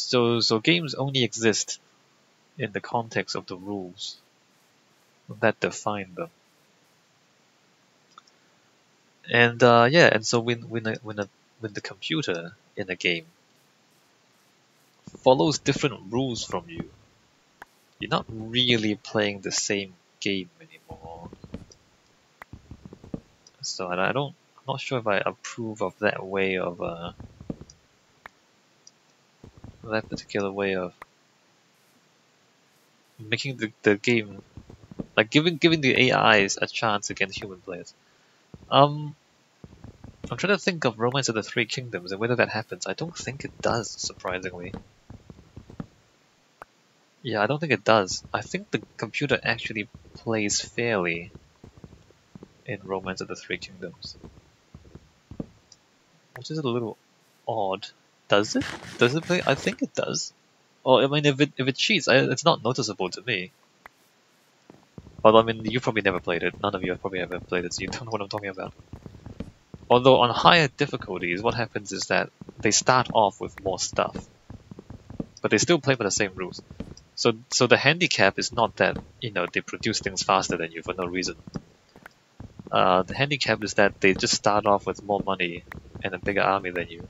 So games only exist in the context of the rules that define them. And yeah, and so when the computer in a game follows different rules from you, you're not really playing the same game anymore. So I'm not sure if I approve of that way of that particular way of making the game, like giving the AIs a chance against human players. I'm trying to think of Romance of the Three Kingdoms and whether that happens. I don't think it does, surprisingly. Yeah, I don't think it does. I think the computer actually plays fairly in Romance of the Three Kingdoms. Which is a little odd. Does it? Does it play? I think it does. Well, I mean, if it cheats, it's not noticeable to me. Although, I mean, you probably never played it. None of you have probably ever played it, so you don't know what I'm talking about. Although, on higher difficulties, what happens is that they start off with more stuff. But they still play by the same rules. So the handicap is not that, you know, they produce things faster than you for no reason. The handicap is that they just start off with more money and a bigger army than you.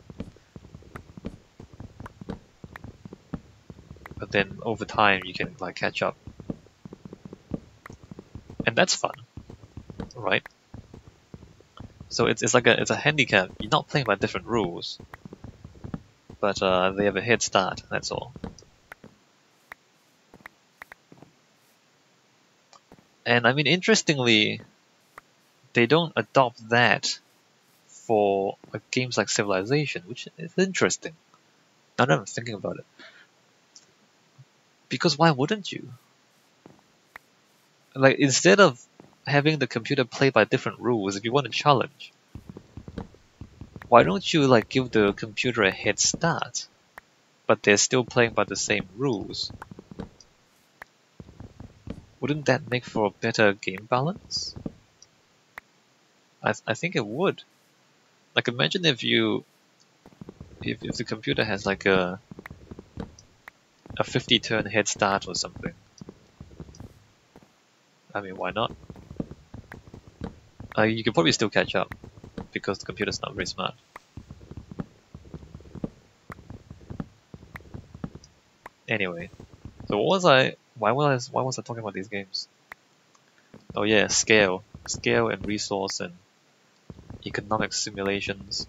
But then over time you can like catch up. And that's fun, right? So it's like it's a handicap. You're not playing by different rules, but they have a head start, that's all. And I mean, interestingly, they don't adopt that for games like Civilization, which is interesting. Now that I'm thinking about it. Because why wouldn't you? Like, instead of having the computer play by different rules, if you want a challenge, why don't you like give the computer a head start, but they're still playing by the same rules? Wouldn't that make for a better game balance? I think it would. Like, imagine if the computer has like a 50 turn head start or something. I mean, why not? You could probably still catch up because the computer's not very smart. Anyway, so why was I talking about these games? Oh yeah, scale and resource and economic simulations.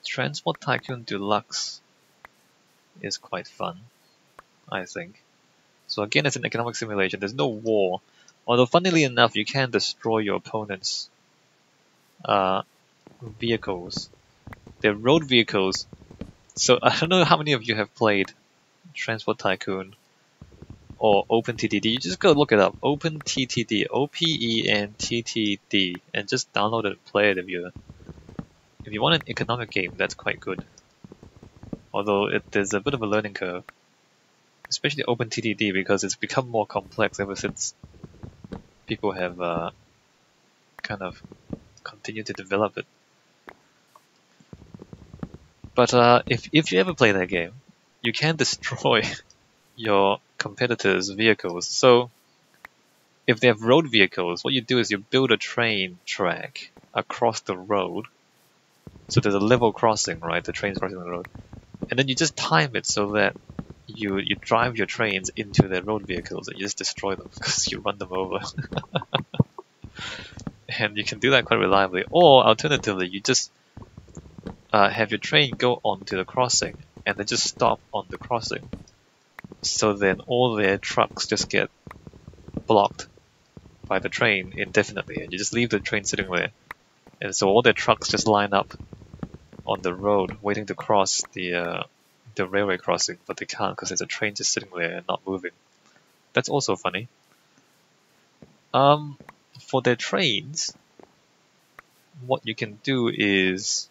Transport Tycoon Deluxe is quite fun, I think. So again, it's an economic simulation. There's no war. Although, funnily enough, you can destroy your opponent's vehicles. They're road vehicles. So I don't know how many of you have played Transport Tycoon or OpenTTD. You just go look it up. OpenTTD, OPENTTD, and just download it and play it if you want an economic game. That's quite good. Although there's a bit of a learning curve. Especially OpenTTD, because it's become more complex ever since people have kind of continued to develop it. But if you ever play that game, you can destroy your competitors' vehicles. So if they have road vehicles, what you do is you build a train track across the road. So there's a level crossing, right? The train's crossing the road. And then you just time it so that you drive your trains into their road vehicles and you just destroy them because you run them over. And you can do that quite reliably. Or alternatively, you just have your train go onto the crossing and then just stop on the crossing. So then all their trucks just get blocked by the train indefinitely, and you just leave the train sitting there. And so all their trucks just line up on the road waiting to cross the railway crossing, but they can't because there's a train just sitting there and not moving. That's also funny. For their trains, what you can do is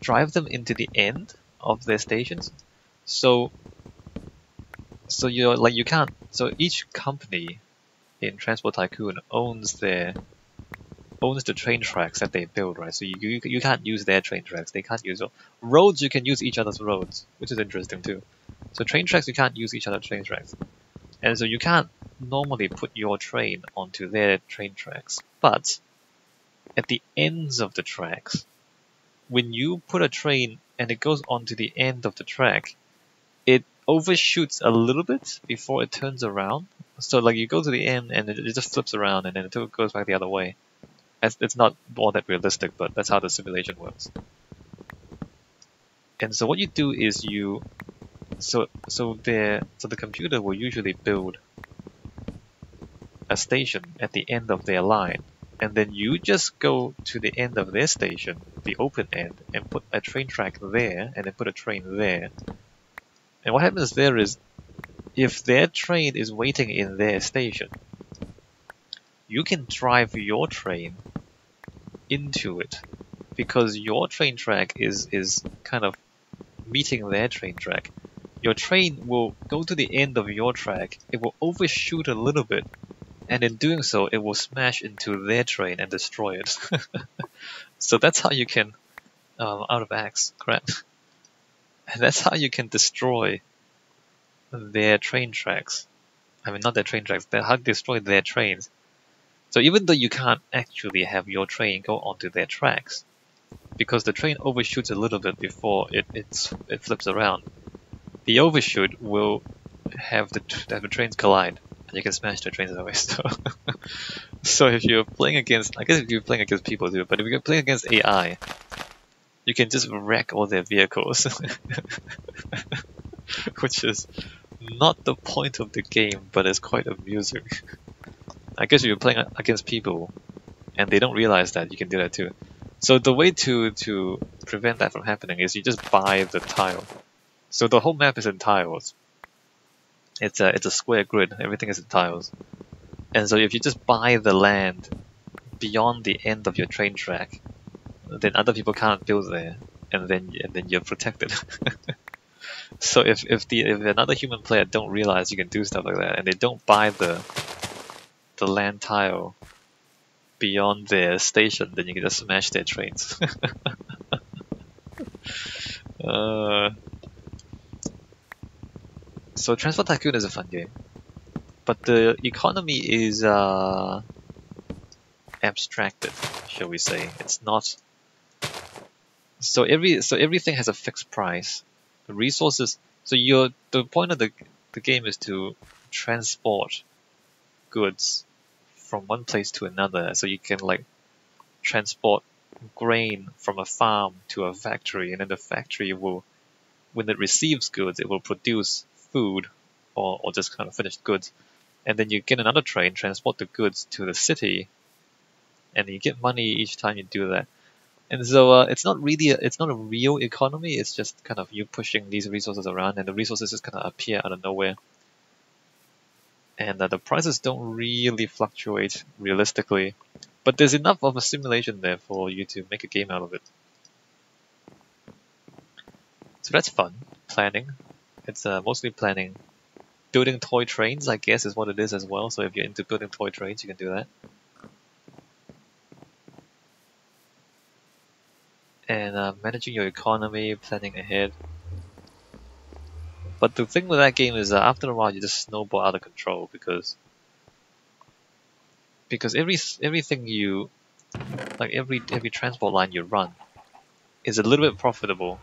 drive them into the end of their stations. So you're like, you can't. So each company in Transport Tycoon owns their owns the train tracks that they build, right? So you can't use their train tracks. They can't use roads. You can use each other's roads, which is interesting too. So train tracks, you can't use each other's train tracks, and so you can't normally put your train onto their train tracks. But at the ends of the tracks, when you put a train and it goes onto the end of the track, it overshoots a little bit before it turns around. So like you go to the end and it just flips around and then it goes back the other way. It's not all that realistic, but that's how the simulation works. And so what you do is the computer will usually build a station at the end of their line, and then you just go to the end of their station, the open end, and put a train track there, and then put a train there. And what happens there is, if their train is waiting in their station, you can drive your train into it, because your train track is kind of meeting their train track. Your train will go to the end of your track, it will overshoot a little bit, and in doing so, it will smash into their train and destroy it. So that's how you can, out of axe, correct? And that's how you can destroy their train tracks. I mean, not their train tracks, how to destroy their trains. So even though you can't actually have your train go onto their tracks, because the train overshoots a little bit before it flips around, the overshoot will have the trains collide, and you can smash the trains away. So if you're playing against, I guess if you're playing against people too, but if you're playing against AI, you can just wreck all their vehicles, which is not the point of the game, but it's quite amusing. I guess if you're playing against people and they don't realize that, you can do that too. So the way to prevent that from happening is you just buy the tile. So the whole map is in tiles. It's a square grid, everything is in tiles. And so if you just buy the land beyond the end of your train track, then other people can't build there, and then you're protected. So if another human player don't realize you can do stuff like that, and they don't buy the land tile beyond their station, then you can just smash their trains. So Transport Tycoon is a fun game, but the economy is abstracted, shall we say. It's not. So everything has a fixed price. The resources. So the point of the game is to transport goods from one place to another. So you can like transport grain from a farm to a factory, and then the factory will, when it receives goods, it will produce food or just kind of finished goods, and then you get another train, transport the goods to the city, and you get money each time you do that. And so it's not a real economy. It's just kind of you pushing these resources around, and the resources just kind of appear out of nowhere. And the prices don't really fluctuate realistically, but there's enough of a simulation there for you to make a game out of it. So that's fun. Planning. It's mostly planning. Building toy trains, I guess, is what it is as well. So if you're into building toy trains, you can do that. And managing your economy, planning ahead. But the thing with that game is after a while you just snowball out of control, because everything you like, every transport line you run is a little bit profitable,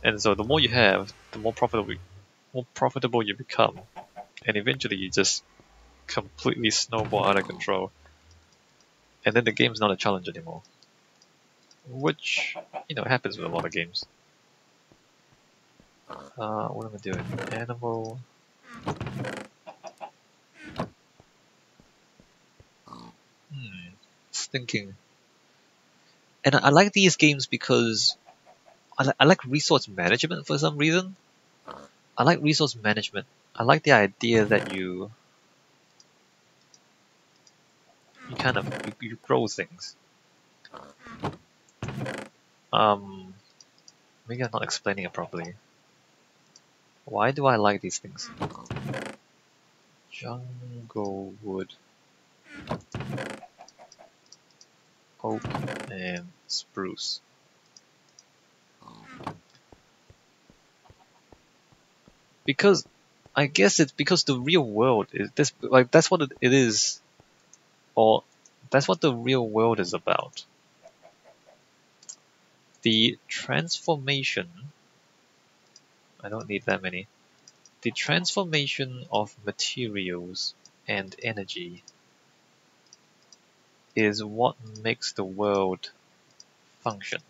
and so the more you have, the more profitable you become, and eventually you just completely snowball out of control, and then the game's not a challenge anymore, which happens with a lot of games. What am I doing? Animal. Just thinking. And I like these games because I like resource management for some reason. I like resource management. I like the idea that you kind of you grow things. Maybe I'm not explaining it properly. Why do I like these things? Jungle wood. oak, and spruce. Because I guess it's because the real world is this, like that's what it is, or that's what the real world is about. The transformation, I don't need that many. The transformation of materials and energy is what makes the world function.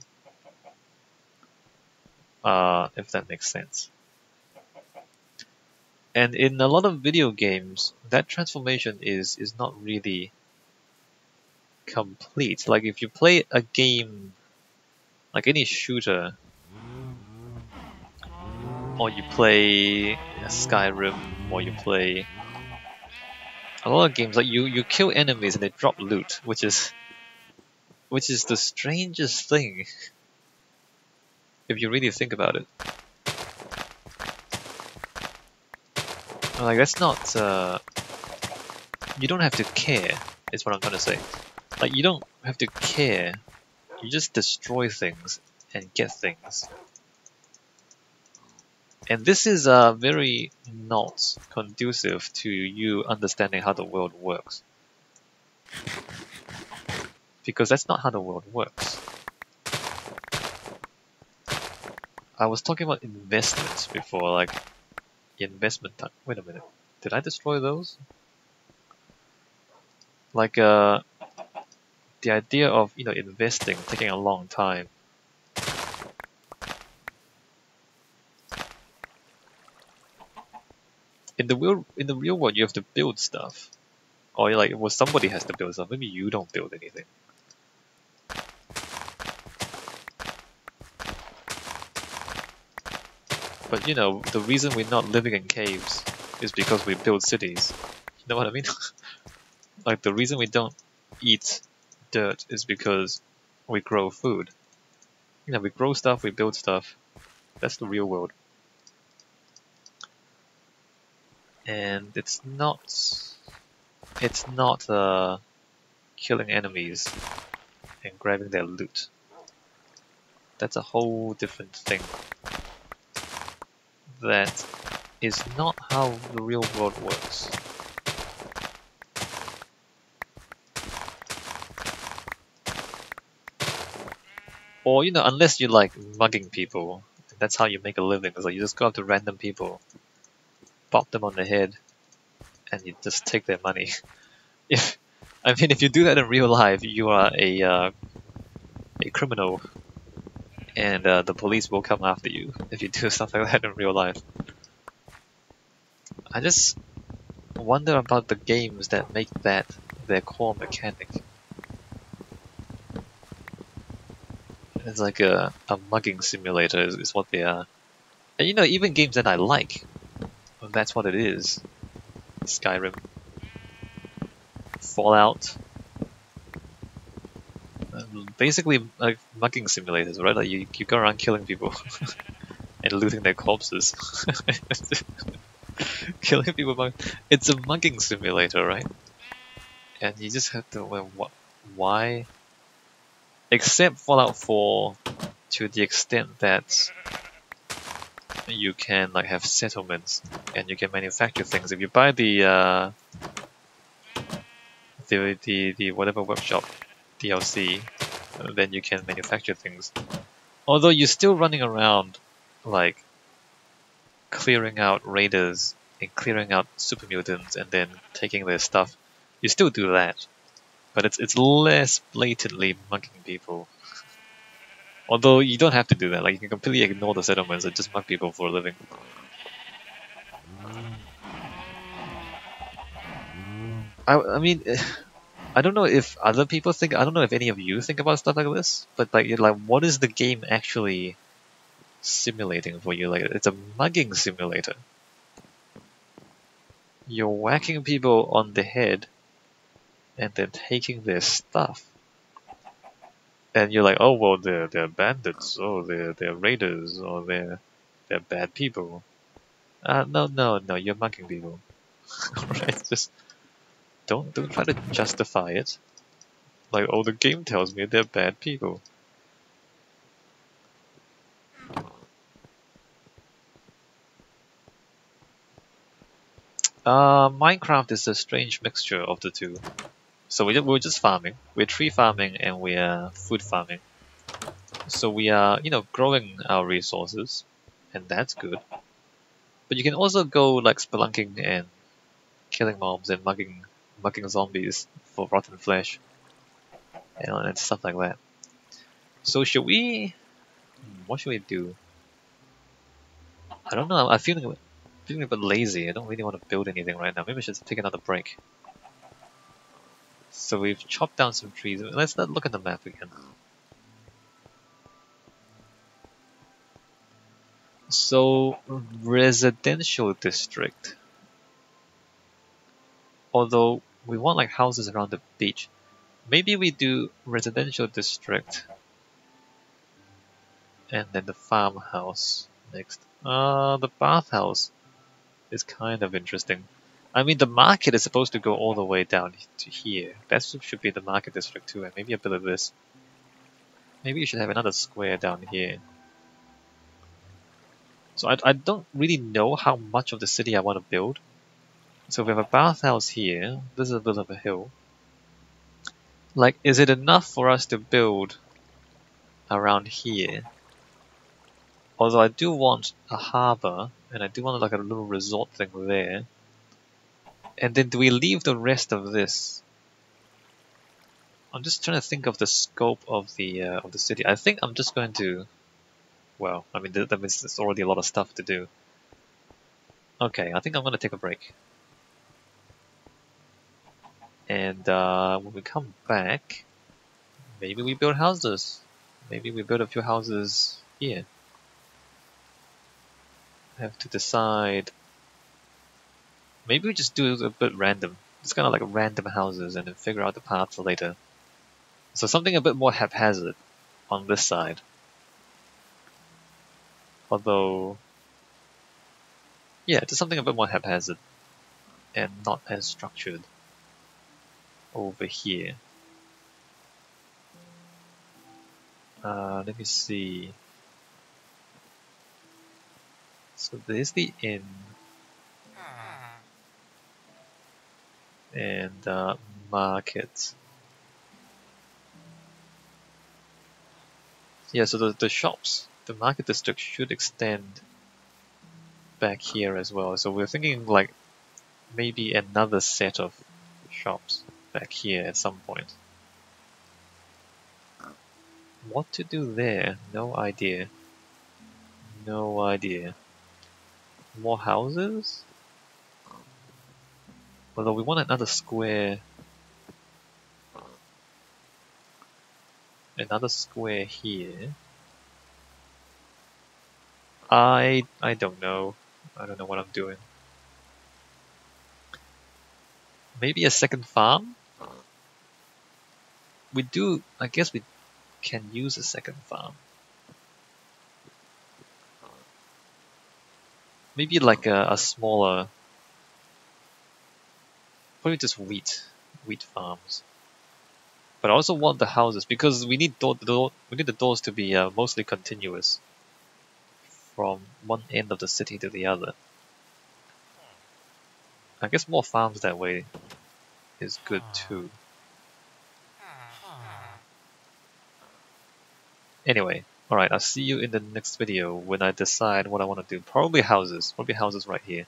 If that makes sense. And in a lot of video games, that transformation is not really complete. Like if you play a game, like any shooter, or you play Skyrim, or you play a lot of games, like you kill enemies and they drop loot, which is the strangest thing if you really think about it. Like that's not you don't have to care, is what I'm trying to say. Like you don't have to care, you just destroy things and get things. And this is very not conducive to you understanding how the world works. Because that's not how the world works. I was talking about investments before, like investment time. Wait a minute, did I destroy those? Like the idea of investing taking a long time. In the real world, you have to build stuff, or somebody has to build stuff. Maybe you don't build anything. But the reason we're not living in caves is because we build cities. You know what I mean? Like the reason we don't eat dirt is because we grow food. We grow stuff, we build stuff. That's the real world. And it's not killing enemies and grabbing their loot. That's a whole different thing. That is not how the real world works. Or unless you like mugging people, that's how you make a living. It's like you just go up to random people, pop them on the head, and you just take their money. If you do that in real life, you are a criminal, and the police will come after you if you do stuff like that in real life. I just wonder about the games that make that their core mechanic. It's like a mugging simulator is what they are. And even games that I like, that's what it is. Skyrim, Fallout, basically like mugging simulators, right? Like you go around killing people and looting their corpses. Killing people, it's a mugging simulator, right? And you just have to, why? Except Fallout 4, to the extent that you can have settlements and you can manufacture things. If you buy the whatever workshop DLC, then you can manufacture things. Although you're still running around clearing out raiders and clearing out super mutants and then taking their stuff. You still do that, but it's less blatantly mugging people. Although you don't have to do that. You can completely ignore the settlements and just mug people for a living. I mean, I don't know if other people think. I don't know if any of you think about stuff like this. But what is the game actually simulating for you? It's a mugging simulator. You're whacking people on the head and then taking their stuff. And you're like, oh well, they're bandits, oh they're raiders, or they're bad people. No, you're mugging people, right? Just don't try to justify it. Like, oh, the game tells me they're bad people. Minecraft is a strange mixture of the two. So we're just farming. We're tree farming and we're food farming. So we are, growing our resources, and that's good. But you can also go like spelunking and killing mobs and mugging zombies for rotten flesh, and stuff like that. So should we? What should we do? I don't know. I'm feeling a bit lazy. I don't really want to build anything right now. Maybe I should take another break. So we've chopped down some trees. Let's look at the map again. So residential district. Although we want like houses around the beach. Maybe we do residential district and then the farmhouse next. The bathhouse is kind of interesting. I mean, the market is supposed to go all the way down to here. That should be the market district too, and maybe a bit of this. Maybe you should have another square down here. So I don't really know how much of the city I want to build. So we have a bathhouse here. This is a bit of a hill. Like, is it enough for us to build around here? Although I do want a harbor, and I do want like a little resort thing there. And then do we leave the rest of this? I'm just trying to think of the scope of the city. I think I'm just going to. Well, I mean that means there's already a lot of stuff to do. Okay, I think I'm going to take a break. And when we come back, maybe we build houses. Maybe we build a few houses here. I have to decide. Maybe we just do it a bit random. It's kind of like random houses and then figure out the paths later. So something a bit more haphazard on this side. Although, yeah, just something a bit more haphazard and not as structured over here. Let me see. So there's the inn and market. Yeah, so the shops, the market district should extend back here as well. So we're thinking like maybe another set of shops back here at some point. What to do there? No idea. No idea. More houses? Although we want another square. Another square here. I don't know. I don't know what I'm doing. Maybe a second farm? We do, I guess we can use a second farm. Maybe like a smaller, probably just wheat farms. But I also want the houses because we need we need the doors to be mostly continuous from one end of the city to the other. I guess more farms that way is good too. Anyway, alright, I'll see you in the next video when I decide what I want to do. Probably houses right here.